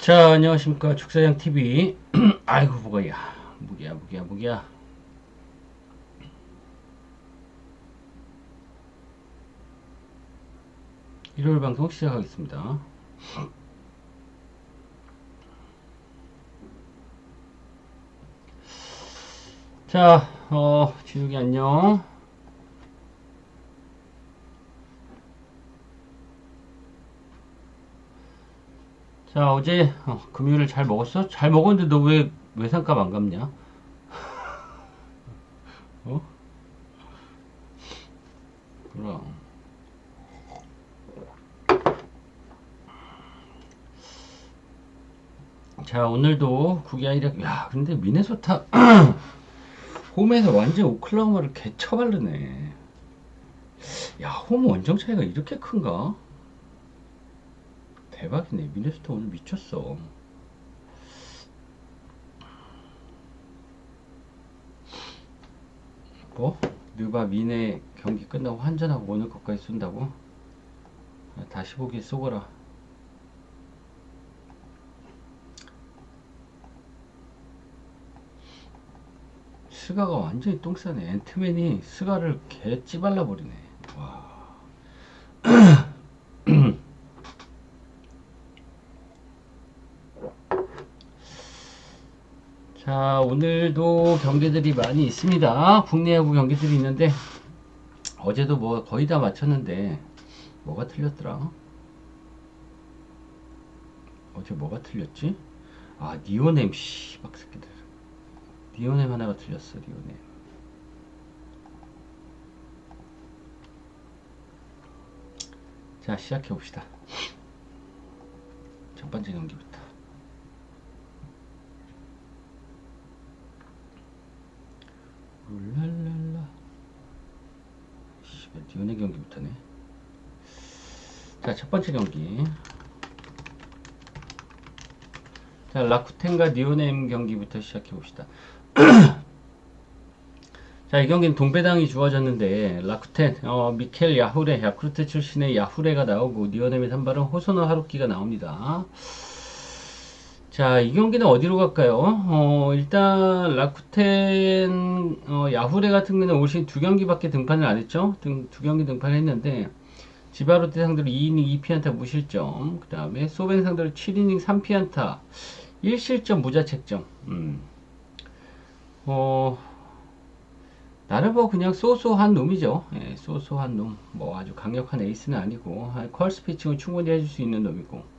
자, 안녕하십니까. 축사장TV. 아이고, 무기야. 일요일 방송 시작하겠습니다. 자, 지욱이 안녕. 자, 어제, 금요일에 잘 먹었어? 잘 먹었는데 너 왜 외상값 안 갚냐? 어? 그럼. 자, 오늘도 국이 아니라, 야, 근데 미네소타, 홈에서 완전 오클라호마를 개처바르네. 야, 홈 원정 차이가 이렇게 큰가? 대박이네. 미네소타 오늘 미쳤어. 뭐? 느바 미네 경기 끝나고 환전하고 오늘 것까지 쏜다고? 다시 보기 쏘거라. 스가가 완전히 똥 싸네. 앤트맨이 스가를 개 찌발라 버리네. 와. 자, 오늘도 경기들이 많이 있습니다. 국내 야구 경기들이 있는데, 어제도 뭐 거의 다 맞췄는데, 뭐가 틀렸더라? 어제 뭐가 틀렸지? 아, 니오넴, 씨박 새끼들. 니오넴 하나가 틀렸어, 니오넴. 자, 시작해봅시다. 첫 번째 경기부터. 룰랄랄라. 씨발, 니오넴 경기부터네. 자, 첫 번째 경기. 자, 라쿠텐과 니오넴 경기부터 시작해봅시다. 자, 이 경기는 동배당이 주어졌는데, 라쿠텐, 미켈 야후레, 야쿠르트 출신의 야후레가 나오고, 니오넴의 선발은 호소노 하루키가 나옵니다. 자, 이 경기는 어디로 갈까요? 일단, 라쿠텐, 야후레 같은 경우는 올 시즌 두 경기밖에 등판을 안 했죠? 두 경기 등판을 했는데, 지바로테 상대로 2이닝 2피안타 무실점, 그 다음에 소벤 상대로 7이닝 3피안타, 1실점 무자책점. 나름 뭐 그냥 쏘쏘한 놈이죠. 예, 쏘쏘한 놈. 뭐 아주 강력한 에이스는 아니고 컬스 피칭을 충분히 해줄 수 있는 놈이고.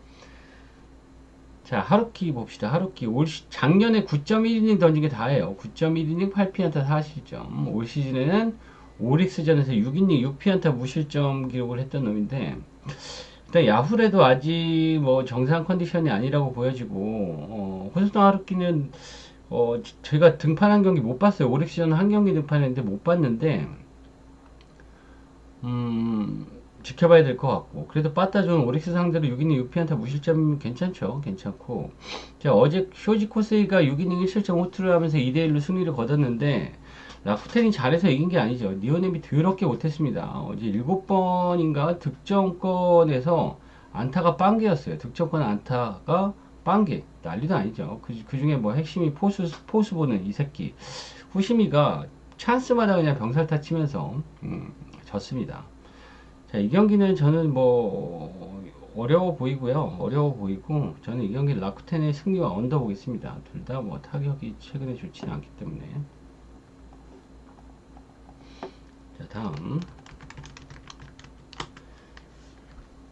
자, 하루키 봅시다. 하루키 작년에 9.1이닝 던진 게 다예요. 9.1이닝 8피안타 4실점. 올 시즌에는 오릭스전에서 6이닝 6피안타 무실점 기록을 했던 놈인데, 일단 야후레도 아직 뭐 정상 컨디션이 아니라고 보여지고, 호스턴 하루키는 제가 등판한 경기 못 봤어요. 오릭시전 한 경기 등판했는데 못 봤는데, 지켜봐야 될 것 같고. 그래도 빠따준 오릭스 상대로 6이닝 6피안타 무실점 괜찮죠. 괜찮고. 자, 어제 쇼지 코세이가 6이닝 1실점 호투를 하면서 2대1로 승리를 거뒀는데, 라쿠텐이 잘해서 이긴 게 아니죠. 니오넴이 더럽게 못했습니다. 어제 7번인가 득점권에서 안타가 빵개였어요. 득점권 안타가 빵개. 난리도 아니죠. 그 중에 뭐 핵심이 포수 보는 이 새끼. 후시미가 찬스마다 그냥 병살타 치면서, 졌습니다. 자, 이 경기는 저는 뭐, 어려워 보이고요. 어려워 보이고, 저는 이 경기 라쿠텐의 승리와 언더 보겠습니다. 둘 다 뭐 타격이 최근에 좋지는 않기 때문에. 자, 다음.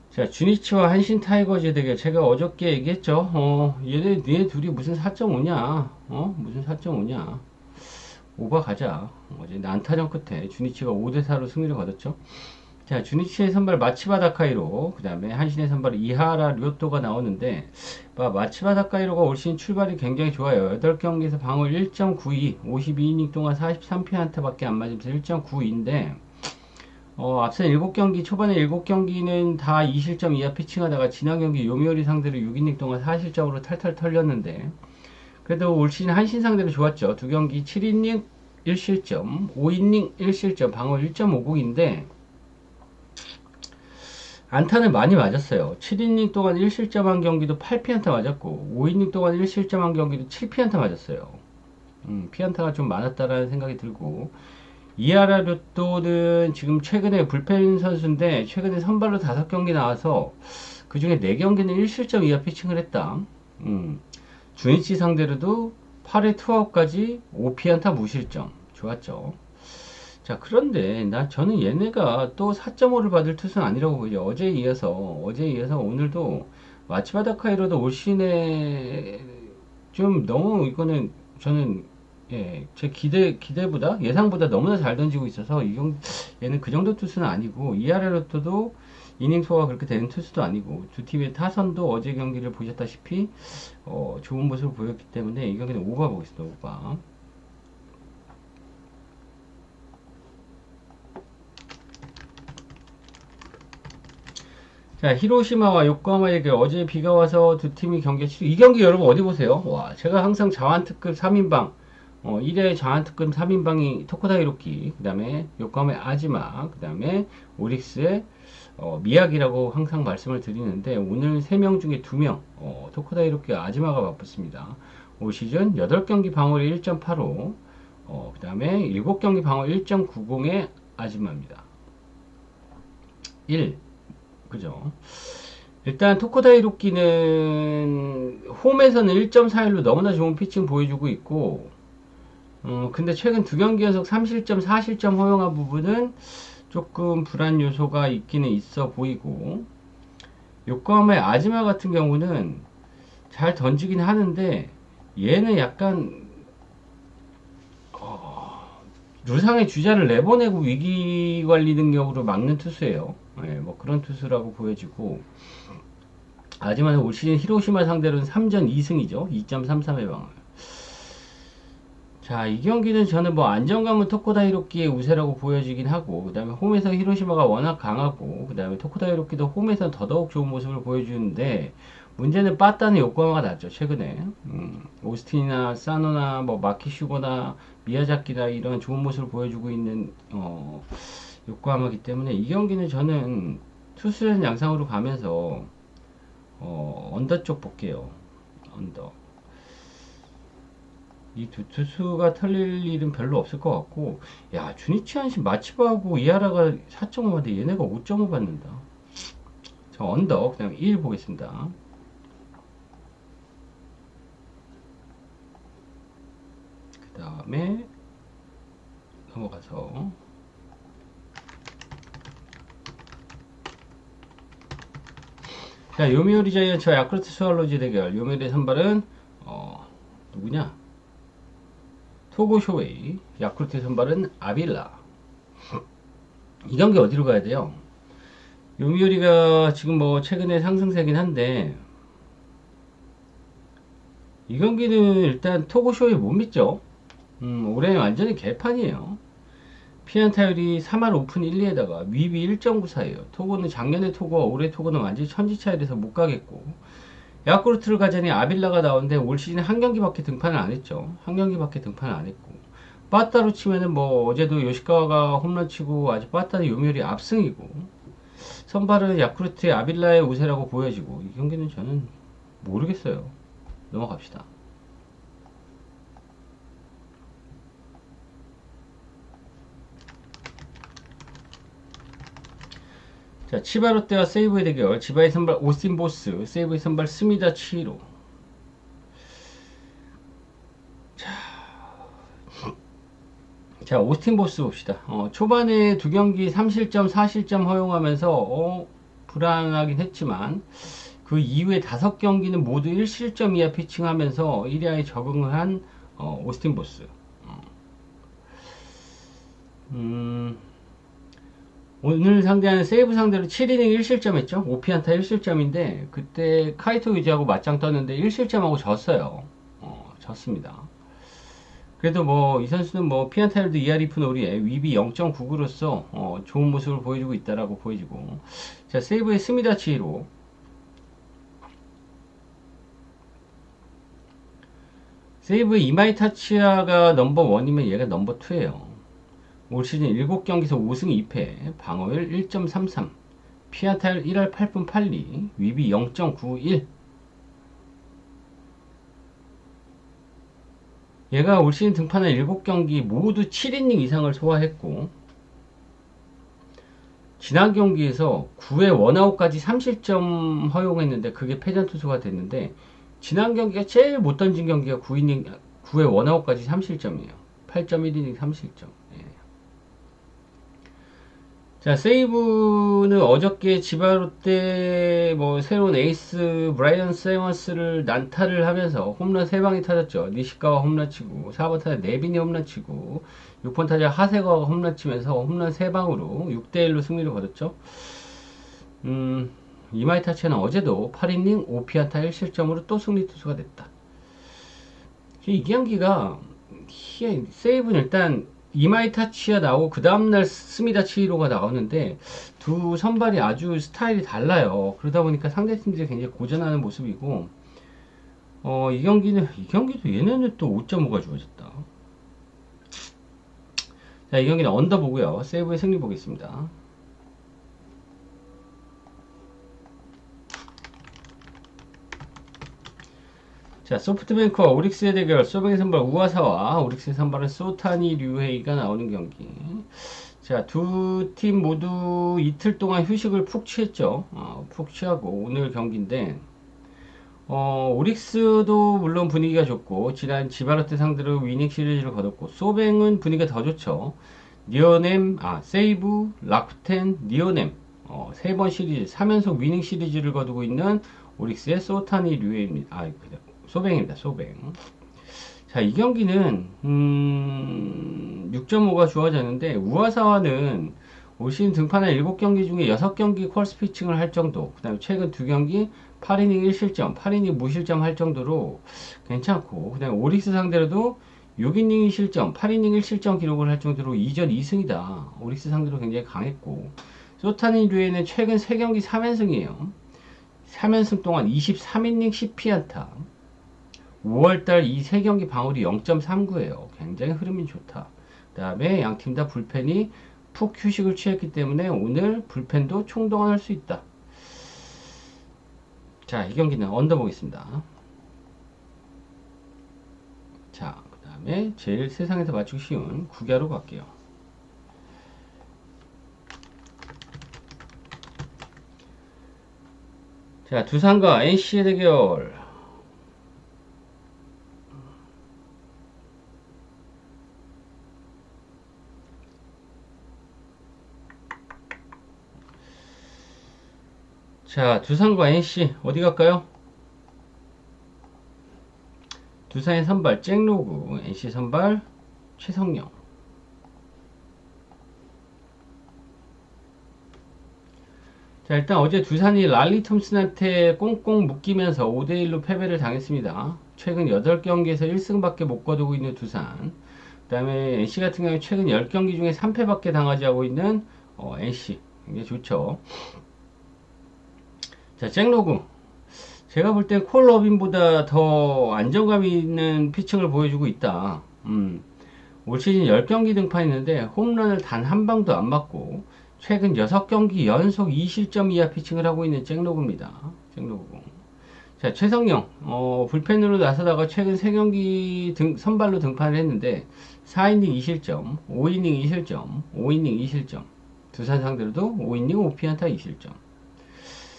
자, 주니치와 한신 타이거즈 대결. 제가 어저께 얘기했죠. 얘네 둘이 무슨 4.5냐? 무슨 4.5냐? 오버 가자. 어제 난타전 끝에 주니치가 5대4로 승리를 거뒀죠. 자, 주니치의 선발 마치바 다카이로, 그 다음에 한신의 선발 이하라 료토가 나오는데, 마치바 다카이로가 올 시즌 출발이 굉장히 좋아요. 8경기에서 방울 1.92, 52이닝 동안 43피안타밖에 안 맞으면서 1.92인데, 앞선 7경기, 초반에 7경기는 다 2실점 이하 피칭하다가 지난 경기 요미우리 상대로 6이닝 동안 4실점으로 탈탈 털렸는데, 그래도 올 시즌 한신 상대로 좋았죠. 2경기 7이닝 1실점, 5이닝 1실점, 방울 1.50인데, 안타는 많이 맞았어요. 7이닝 동안 1실점한 경기도 8피안타 맞았고 5이닝 동안 1실점한 경기도 7피안타 맞았어요. 피안타가 좀 많았다라는 생각이 들고 이하라 루토는 지금 최근에 불펜 선수인데 최근에 선발로 5경기 나와서 그 중에 4경기는 1실점 이하 피칭을 했다. 주니치 상대로도 8회 투아웃까지 5피안타 무실점. 좋았죠. 자, 그런데 저는 얘네가 또 4.5를 받을 투수는 아니라고 보죠. 어제에 이어서 오늘도 마치바다 카이로도 올 시즌에 좀 너무 이거는 저는 제 기대보다 예상보다 너무나 잘 던지고 있어서 얘는 그 정도 투수는 아니고 이하레로토도 이닝 소화가 그렇게 되는 투수도 아니고 두 팀의 타선도 어제 경기를 보셨다시피 좋은 모습을 보였기 때문에 이 경기는 오버 보겠습니다. 오버. 자, 히로시마와 요코하마에게 어제 비가 와서 두 팀이 경기 치르. 이 경기 여러분 어디 보세요? 와, 제가 항상 자완특급 3인방, 1회 자완특급 3인방이 토코다 히로키, 그 다음에 요코하마의 아지마, 그 다음에 오릭스의 미야기라고 항상 말씀을 드리는데 오늘 3명 중에 2명, 토코다 히로키와 아지마가 바쁘습니다. 올 시즌 8경기 방어율 1.85, 그 다음에 7경기 방어율 1.90의 아지마입니다. 1. 그죠? 일단 토코다 히로키는 홈에서는 1.41로 너무나 좋은 피칭 보여주고 있고 근데 최근 2경기 연속 3실점 4실점 허용한 부분은 조금 불안 요소가 있기는 있어 보이고 요코하마의 아지마 같은 경우는 잘 던지긴 하는데 얘는 약간 루상의 주자를 내보내고 위기 관리 능력으로 막는 투수예요. 뭐 그런 투수라고 보여지고 하지만 올 시즌 히로시마 상대로는 3전 2승이죠. 2.33의 방어. 자, 이 경기는 저는 뭐 안정감은 토코다 히로키의 우세라고 보여지긴 하고 그 다음에 홈에서 히로시마가 워낙 강하고 그 다음에 토코다 히로키도 홈에서 더더욱 좋은 모습을 보여주는데 문제는 빠따는 요코하마가 낫죠. 최근에 오스틴이나 사노나 뭐 마키슈거나 미야자키나 이런 좋은 모습을 보여주고 있는 요코하마이기 때문에 이 경기는 저는 투수전 양상으로 가면서 언더 쪽 볼게요. 언더. 이 두 투수가 털릴 일은 별로 없을 것 같고 야 주니치 한신 마치바하고 이하라가 4.5인데 얘네가 5.5 받는다. 저 언더 그냥 1 보겠습니다. 그 다음에 넘어가서 자, 요미우리 자이언츠와 야쿠르트 스와로즈 대결. 요미우리 선발은 누구냐? 토고 쇼웨이. 야쿠르트 선발은 아빌라. 이 경기 어디로 가야 돼요? 요미우리가 지금 뭐 최근에 상승세긴 한데 이 경기는 일단 토고 쇼웨이 못 믿죠. 올해 완전히 개판이에요. 피안타율이 3할 오픈 1, 2에다가 윗이 1.94예요. 토고는 작년에 토고와 올해 토고는 완전히 천지 차이라서 못 가겠고 야쿠르트를 가자니 아빌라가 나오는데 올 시즌에 한 경기밖에 등판을 안 했죠. 한 경기밖에 등판을 안 했고 빠따로 치면은 뭐 어제도 요시카와가 홈런 치고 아직 빠따는 요미우리 압승이고 선발은 야쿠르트의 아빌라의 우세라고 보여지고 이 경기는 저는 모르겠어요. 넘어갑시다. 자, 치바롯데와 세이브의 대결. 치바의 선발 오스틴 보스, 세이브의 선발 스미다 치히로. 자, 오스틴 보스 봅시다. 초반에 2경기 3실점, 4실점 허용하면서 불안하긴 했지만 그 이후에 5경기는 모두 1실점 이하 피칭하면서 1야에 적응을 한 오스틴 보스. 오늘 상대하는 세이브 상대로 7이닝 1실점 했죠. 5피안타 1실점인데 그때 카이토 유지하고 맞짱 떴는데 1실점하고 졌어요. 졌습니다. 그래도 뭐 이 선수는 뭐 피안타율도 2할 2푼 5리에 윗이 0.99로서 좋은 모습을 보여주고 있다라고 보여지고 자 세이브의 스미다 치히로 세이브의 이마이 타치야가 넘버 1이면 얘가 넘버 2예요. 올 시즌 7경기에서 5승 2패, 방어율 1.33, 피안타 1할 8분 8리, 위비 0.91. 얘가 올 시즌 등판한 7경기 모두 7이닝 이상을 소화했고, 지난 경기에서 9회 원아웃까지 3실점 허용했는데 그게 패전 투수가 됐는데, 지난 경기가 제일 못 던진 경기가 9회 원아웃까지 3실점이에요. 8.1이닝 3실점. 자, 세이브는 어저께 지바롯데 뭐 새로운 에이스 브라이언 세머스를 난타를 하면서 홈런 3방이 터졌죠. 니시카와 홈런 치고 4번 타자 네빈이 홈런 치고 6번 타자 하세거가 홈런 치면서 홈런 3방으로 6대1로 승리를 거뒀죠. 이마이 타치는 어제도 8이닝 5피안타 1실점으로 또 승리 투수가 됐다. 이 경기가 세이브는 일단 이마이 타치가 나오고 그 다음날 스미다 치히로가 나오는데 두 선발이 아주 스타일이 달라요. 그러다 보니까 상대팀들이 굉장히 고전하는 모습이고, 이 경기도 얘네는 또 5.5가 주어졌다. 자, 이 경기는 언더 보고요. 세이브의 승리 보겠습니다. 자, 소프트뱅크와 오릭스의 대결, 소뱅의 선발 우와사와 오릭스의 선발은 소타니 류헤이가 나오는 경기. 자, 두 팀 모두 이틀 동안 휴식을 푹 취했죠. 푹 취하고 오늘 경기인데, 오릭스도 물론 분위기가 좋고 지난 지바로트 상대로 위닝 시리즈를 거뒀고, 소뱅은 분위기가 더 좋죠. 세이브, 라쿠텐, 니오넴 3번 시리즈 3연속 위닝 시리즈를 거두고 있는 오릭스의 소타니 류헤이입니다. 소뱅입니다. 소뱅. 자, 이 경기는 6.5가 주어졌는데, 우와사와는 올 시즌 등판한 7경기 중에 6경기 콜스 피칭을 할 정도, 그 다음에 최근 2경기 8이닝 1실점 8이닝 무실점 할 정도로 괜찮고, 그 다음에 오릭스 상대로도 6이닝 2실점 8이닝 1실점 기록을 할 정도로 2전 2승이다. 오릭스 상대로 굉장히 강했고, 소타니 류에는 최근 3경기 3연승이에요 3연승 동안 23이닝 10피안타. 5월달 이 3경기 방울이 0.39예요. 굉장히 흐름이 좋다. 그 다음에 양팀 다 불펜이 푹 휴식을 취했기 때문에 오늘 불펜도 총동원할 수 있다. 자, 이 경기는 언더 보겠습니다. 자, 그 다음에 제일 세상에서 맞추기 쉬운 국야로 갈게요. 자, 두산과 NC의 대결. 자, 두산과 NC 어디 갈까요? 두산의 선발 잭로그, NC 선발 최성령. 자, 일단 어제 두산이 랄리 톰슨한테 꽁꽁 묶이면서 5대1로 패배를 당했습니다. 최근 8경기에서 1승밖에 못 거두고 있는 두산. 그 다음에 NC 같은 경우에 최근 10경기 중에 3패밖에 당하지 하고 있는 NC. 굉장히 좋죠. 자, 잭로그. 제가 볼 땐 콜 러빈보다 더 안정감 있는 피칭을 보여주고 있다. 올 시즌 10경기 등판했는데 홈런을 단 한 방도 안 맞고 최근 6경기 연속 2실점 이하 피칭을 하고 있는 잭로그입니다. 잭로그. 자, 최성령. 불펜으로 나서다가 최근 3경기 선발로 등판을 했는데 4이닝 2실점, 5이닝 2실점, 5이닝 2실점. 두산 상대로도 5이닝 5피안타 2실점.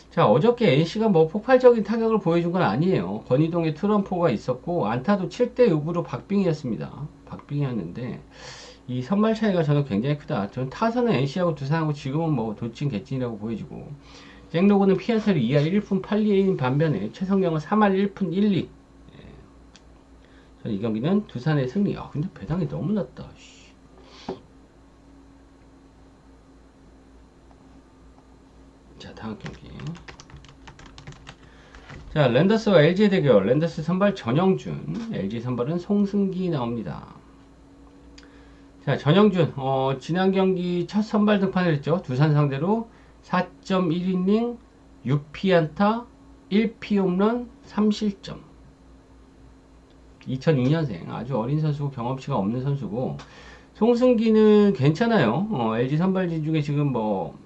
자, 어저께 NC가 뭐 폭발적인 타격을 보여준 건 아니에요. 권희동의 트럼프가 있었고 안타도 7대6으로 박빙이었습니다. 박빙이었는데 이 선발 차이가 저는 굉장히 크다. 저는 타선은 NC하고 두산하고 지금은 뭐 도찐 개찐이라고 보여지고, 잭로그는 피안타를 2할 1푼 8리인 반면에 최성령은 3할 1푼 1리. 저는 이 경기는 두산의 승리. 근데 배당이 너무 낮다. 자, 다음 경기. 자, 랜더스와 LG 대결. 랜더스 선발 전영준, LG 선발은 송승기 나옵니다. 자, 전영준, 지난 경기 첫 선발 등판을 했죠. 두산 상대로 4.1이닝 6피안타 1피 홈런 3실점. 2002년생 아주 어린 선수고 경험치가 없는 선수고, 송승기는 괜찮아요. LG 선발진 중에 지금 뭐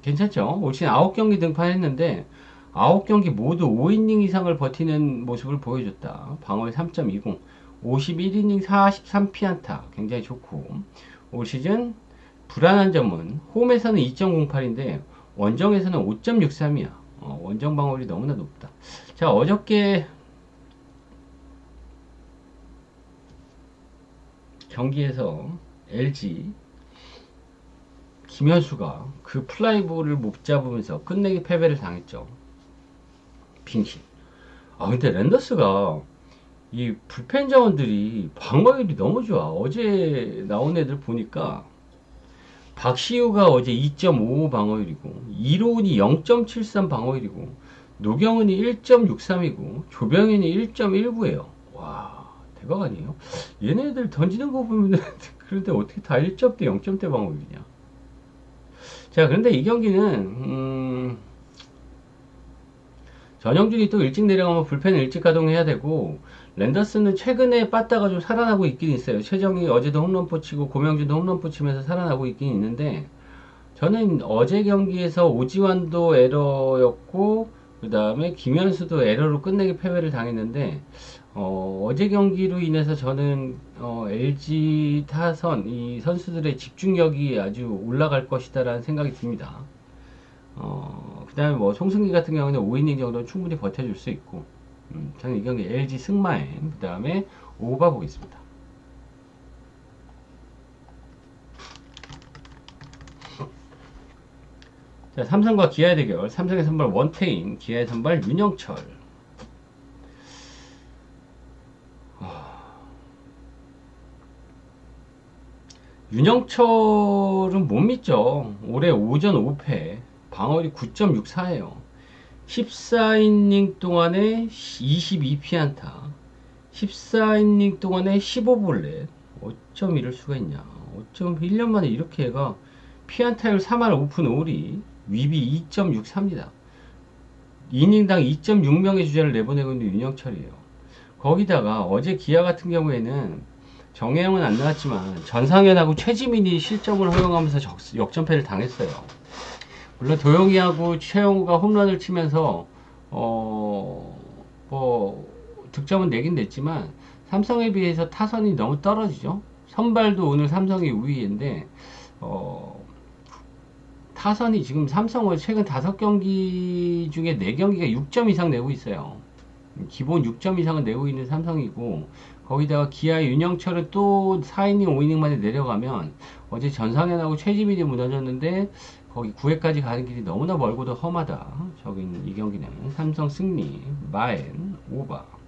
괜찮죠? 올 시즌 9경기 등판했는데 9경기 모두 5이닝 이상을 버티는 모습을 보여줬다. 방어율 3.20, 51이닝 43피안타 굉장히 좋고, 올 시즌 불안한 점은 홈에서는 2.08인데 원정에서는 5.63이야. 원정 방어율이 너무나 높다. 자, 어저께 경기에서 LG 김현수가 그 플라이볼을 못 잡으면서 끝내기 패배를 당했죠. 빙신. 근데 랜더스가 이 불펜 자원들이 방어율이 너무 좋아. 어제 나온 애들 보니까 박시우가 어제 2.55 방어율이고, 이로운이 0.73 방어율이고, 노경은이 1.63이고, 조병현이 1.19예요. 와, 대박 아니에요? 얘네들 던지는 거 보면 그런데 어떻게 다 1점대 0점대 방어율이냐? 자, 그런데 이 경기는 전영준이 또 일찍 내려가면 불펜을 일찍 가동해야 되고, 랜더스는 최근에 빠따가 좀 살아나고 있긴 있어요. 최정이 어제도 홈런포 치고 고명준도 홈런포 치면서 살아나고 있긴 있는데, 저는 어제 경기에서 오지환도 에러였고 그 다음에 김현수도 에러로 끝내기 패배를 당했는데, 어제 경기로 인해서 저는 LG 타선 이 선수들의 집중력이 아주 올라갈 것이다 라는 생각이 듭니다. 그 다음에 뭐 송승기 같은 경우는 5이닝 정도는 충분히 버텨줄 수 있고, 저는 이 경기 LG 승마엔 그 다음에 오바 보겠습니다. 자, 삼성과 기아의 대결. 삼성의 선발 원태인, 기아의 선발 윤영철. 윤영철은 못 믿죠. 올해 오전 5패, 방어율이 9.64예요. 14이닝 동안에 22피안타, 14이닝 동안에 15볼넷. 어쩜 이럴 수가 있냐. 어쩜 1년 만에 이렇게 애가 피안타율 3할 오픈 5리, 위비 2.63입니다. 이닝당 2.6명의 주자를 내보내고 있는 윤영철이에요. 거기다가 어제 기아 같은 경우에는 정혜영은 안 나왔지만 전상현하고 최지민이 실점을 허용하면서 역전패를 당했어요. 물론 도영이하고 최영우가 홈런을 치면서 뭐 득점은 내긴 냈지만 삼성에 비해서 타선이 너무 떨어지죠. 선발도 오늘 삼성이 우위인데 타선이 지금 삼성은 최근 5경기 중에 4경기가 6점 이상 내고 있어요. 기본 6점 이상은 내고 있는 삼성이고, 거기다가 기아의 윤영철은 또 4이닝 5이닝 만에 내려가면, 어제 전상현하고 최지민이 무너졌는데 거기 9회까지 가는 길이 너무나 멀고도 험하다. 저긴 이 경기는 삼성 승리, 마엔 오바.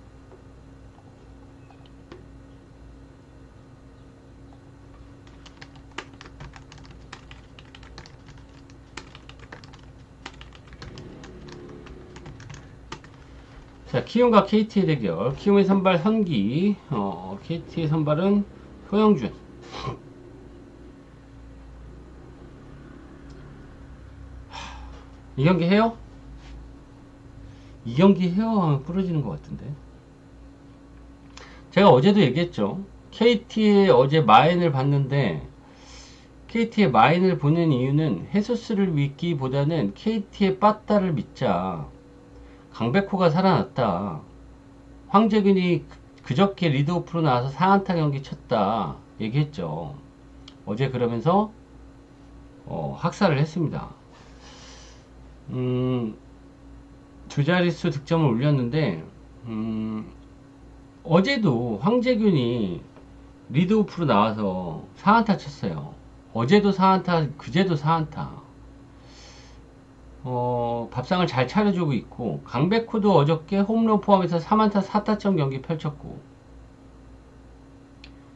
자, 키움과 KT의 대결. 키움의 선발 현기, KT의 선발은 효영준. 이 경기 해요? 이 경기 해요 하면 부러지는 것 같은데. 제가 어제도 얘기했죠. KT의 어제 마인을 봤는데, KT의 마인을 보는 이유는 헤수스를 믿기보다는 KT의 빠따를 믿자. 강백호가 살아났다. 황재균이 그저께 리드오프로 나와서 4안타 경기 쳤다. 얘기했죠. 어제 그러면서 학살을 했습니다. 두 자릿수 득점을 올렸는데, 어제도 황재균이 리드오프로 나와서 4안타 쳤어요. 어제도 4안타, 그제도 4안타. 밥상을 잘 차려주고 있고, 강백호도 어저께 홈런 포함해서 3안타 4타점 경기 펼쳤고,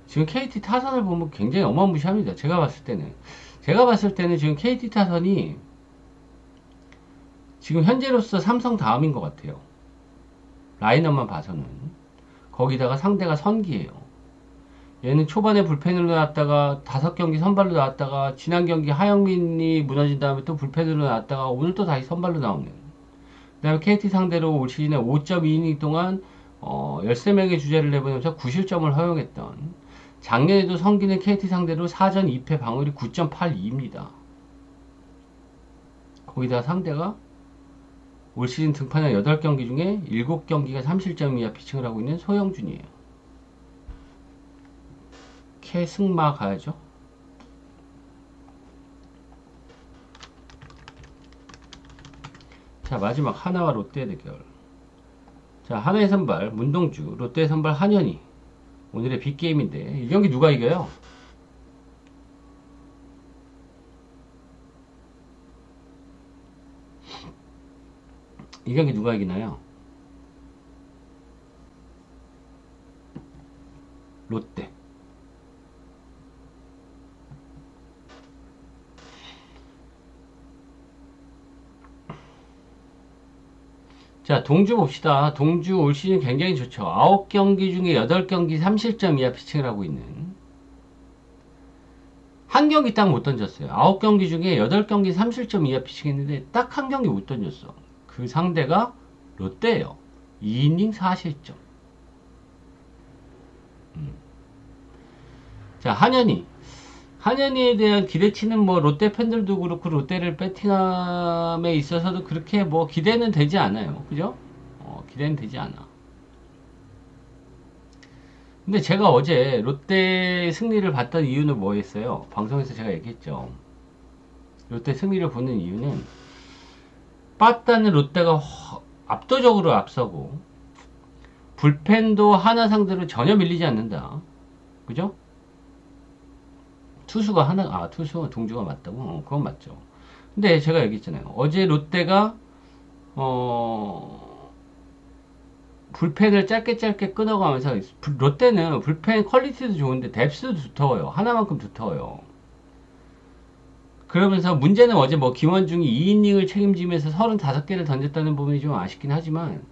지금 KT 타선을 보면 굉장히 어마무시합니다. 제가 봤을 때는 지금 KT 타선이 지금 현재로서 삼성 다음인 것 같아요. 라인업만 봐서는. 거기다가 상대가 선기예요. 얘는 초반에 불펜으로 나왔다가 5경기 선발로 나왔다가 지난 경기 하영민이 무너진 다음에 또 불펜으로 나왔다가 오늘 또 다시 선발로 나오는. 그 다음에 KT 상대로 올 시즌에 5.2이닝 동안 13명의 주자를 내보내면서 9실점을 허용했던, 작년에도 성기는 KT 상대로 4전 2패 방어율이 9.82입니다. 거기다 상대가 올 시즌 등판한 8경기 중에 7경기가 3실점 이하 피칭을 하고 있는 소영준이에요. 캐승마 가야죠. 자, 마지막 하나와 롯데 대결. 자, 하나의 선발 문동주, 롯데 선발 한현희. 오늘의 빅게임인데 이 경기 누가 이겨요? 이 경기 누가 이기나요? 롯데. 자, 동주 봅시다. 동주 올 시즌 굉장히 좋죠. 9경기 중에 8경기 3실점 이하 피칭을 하고 있는. 한 경기 딱 못 던졌어요. 9경기 중에 8경기 3실점 이하 피칭했는데 딱 한 경기 못 던졌어. 그 상대가 롯데예요. 2이닝 4실점. 자, 한현희에 대한 기대치는 뭐 롯데 팬들도 그렇고 롯데를 배팅함에 있어서도 그렇게 뭐 기대는 되지 않아요. 그죠? 기대는 되지 않아. 근데 제가 어제 롯데 승리를 봤던 이유는 뭐였어요? 방송에서 제가 얘기했죠. 롯데 승리를 보는 이유는 빠따는 롯데가 압도적으로 앞서고 불펜도 하나 상대로 전혀 밀리지 않는다. 그죠? 투수가 하나, 투수가 동주가 맞다고? 그건 맞죠. 근데 제가 얘기했잖아요. 어제 롯데가, 불펜을 짧게 끊어가면서, 롯데는 불펜 퀄리티도 좋은데 뎁스도 두터워요. 하나만큼 두터워요. 그러면서 문제는 어제 뭐 김원중이 2이닝을 책임지면서 35개를 던졌다는 부분이 좀 아쉽긴 하지만,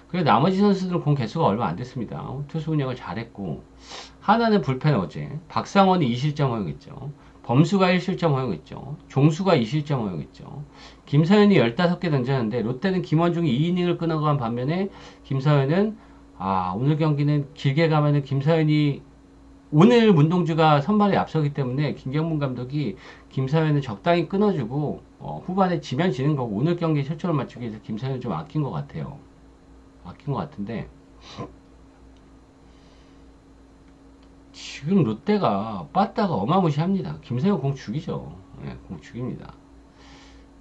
그래 나머지 선수들은 공 개수가 얼마 안 됐습니다. 투수 운영을 잘했고, 하나는 불펜 어제 박상원이 2실점 허용했죠. 범수가 1실점 허용했죠. 종수가 2실점 허용했죠. 김서현이 15개 던졌는데 롯데는 김원중이 2이닝을 끊어간 반면에 김서현은 오늘 경기는 길게 가면은 김서현이 오늘 문동주가 선발에 앞서기 때문에 김경문 감독이 김서현은 적당히 끊어주고 후반에 지면 지는 거고 오늘 경기에 초점을 맞추기 위해서 김서현을 좀 아낀 것 같아요. 아낀 것 같은데 지금 롯데가 빠따가 어마무시합니다. 김서현 공 죽이죠. 네, 공 죽입니다.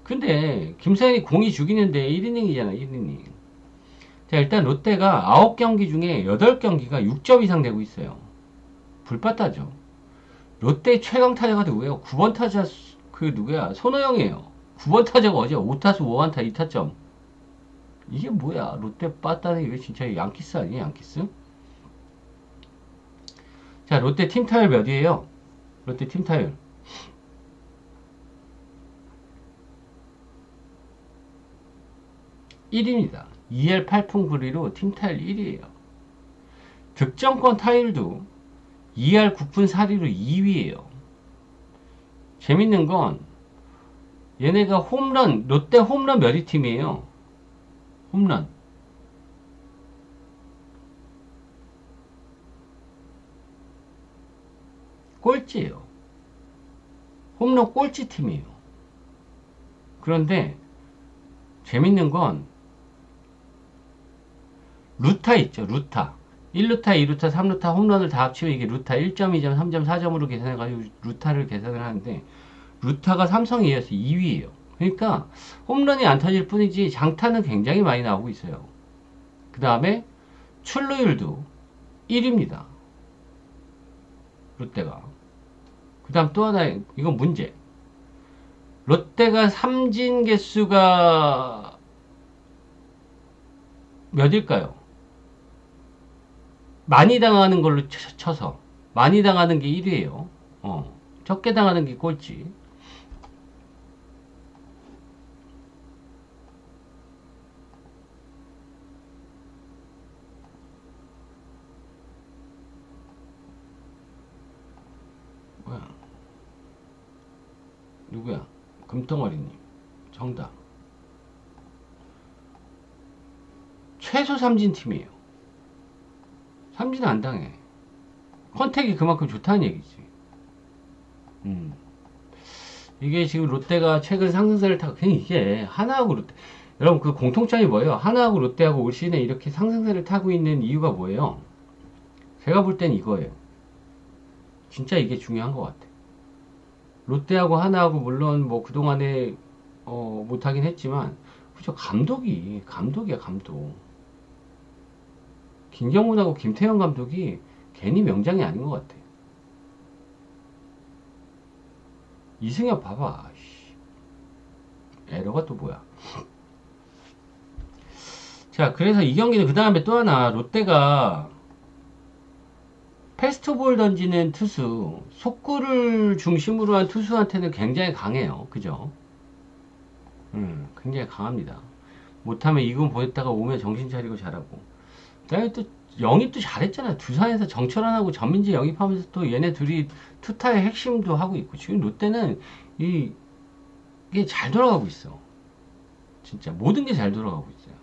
근데 김서현이 공이 죽이는데 1이닝이잖아. 1이닝. 자, 일단 롯데가 9경기 중에 8경기가 6점 이상 내고 있어요. 불빠따죠. 롯데 최강 타자가 누구예요? 9번 타자 그 누구야? 손호영이에요. 9번 타자가 어제 5타수 5안타 2타점. 이게 뭐야? 롯데 빠따는 이게 진짜 양키스 아니에요? 양키스? 자, 롯데 팀 타율 몇이에요? 롯데 팀 타율 1입니다. 2할 8푼 9리로 팀 타율 1위에요. 득점권 타율도 2할 9푼 4리로 2위에요. 재밌는 건 얘네가 홈런, 롯데 홈런 몇위 팀이에요? 홈런 꼴찌예요. 홈런 꼴찌 팀이에요. 그런데 재밌는 건 루타 있죠. 루타 1루타, 2루타, 3루타 홈런을 다 합치면 이게 루타 1점, 2점, 3점, 4점으로 계산해가지고 루타를 계산을 하는데 루타가 삼성에 이어서 2위예요. 그러니까 홈런이 안 터질 뿐이지 장타는 굉장히 많이 나오고 있어요. 그 다음에 출루율도 1위입니다. 롯데가. 그 다음 또 하나, 이건 문제. 롯데가 삼진 개수가 몇일까요? 많이 당하는 걸로 쳐서. 많이 당하는 게 1위에요. 적게 당하는 게 꼴찌. 뭐야? 누구야? 금덩어리님. 정답. 최소 삼진 팀이에요. 삼진 안 당해. 컨택이 그만큼 좋다는 얘기지. 이게 지금 롯데가 최근 상승세를 타고, 그냥 이게 하나하고 롯데, 여러분 그 공통점이 뭐예요? 하나하고 롯데하고 올 시즌에 이렇게 상승세를 타고 있는 이유가 뭐예요? 제가 볼 땐 이거예요. 진짜 이게 중요한 것 같아. 롯데하고 하나하고 물론 뭐 그동안에 못하긴 했지만, 그죠? 감독이야, 감독. 김경문하고 김태형 감독이 괜히 명장이 아닌 것 같아. 이승엽 봐봐. 에러가 또 뭐야. 자, 그래서 이 경기는 그 다음에 또 하나, 롯데가 패스트볼 던지는 투수, 속구를 중심으로 한 투수한테는 굉장히 강해요. 그죠? 굉장히 강합니다. 못하면 2군 보냈다가 오면 정신 차리고 잘하고. 그다음에 또 영입도 잘했잖아요. 두산에서 정철환하고 전민재 영입하면서 또 얘네 둘이 투타의 핵심도 하고 있고. 지금 롯데는 이게 잘 돌아가고 있어. 진짜 모든 게 잘 돌아가고 있어요.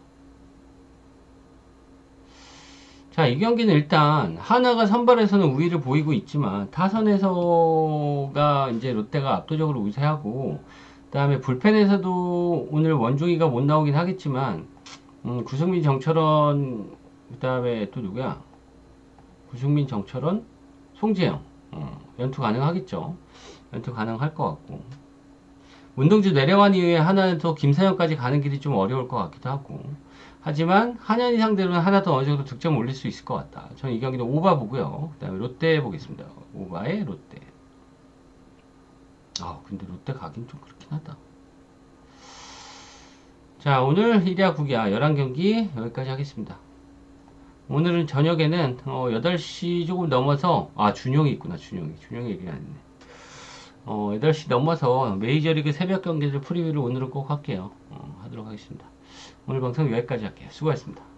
자, 이 경기는 일단 하나가 선발에서는 우위를 보이고 있지만 타선에서가 이제 롯데가 압도적으로 우세하고, 그다음에 불펜에서도 오늘 원종이가 못 나오긴 하겠지만 구승민, 정철원, 그다음에 또 누구야? 구승민, 정철원, 송재영 연투 가능하겠죠. 연투 가능할 것 같고, 문동주 내려간 이후에 하나는 또 김사현까지 가는 길이 좀 어려울 것 같기도 하고, 하지만 한현희 상대로는 하나 더 어느 정도 득점 올릴 수 있을 것 같다. 저는 이 경기는 오바 보고요. 그 다음에 롯데 보겠습니다. 오바에 롯데. 근데 롯데 가긴 좀 그렇긴 하다. 자, 오늘 1야 9야 11경기 여기까지 하겠습니다. 오늘은 저녁에는 8시 조금 넘어서, 준용이 있구나. 준용이 얘기를 안 했네. 8시 넘어서 메이저리그 새벽 경기들 프리뷰를 오늘은 꼭 할게요. 하도록 하겠습니다. 오늘 방송 여기까지 할게요. 수고하셨습니다.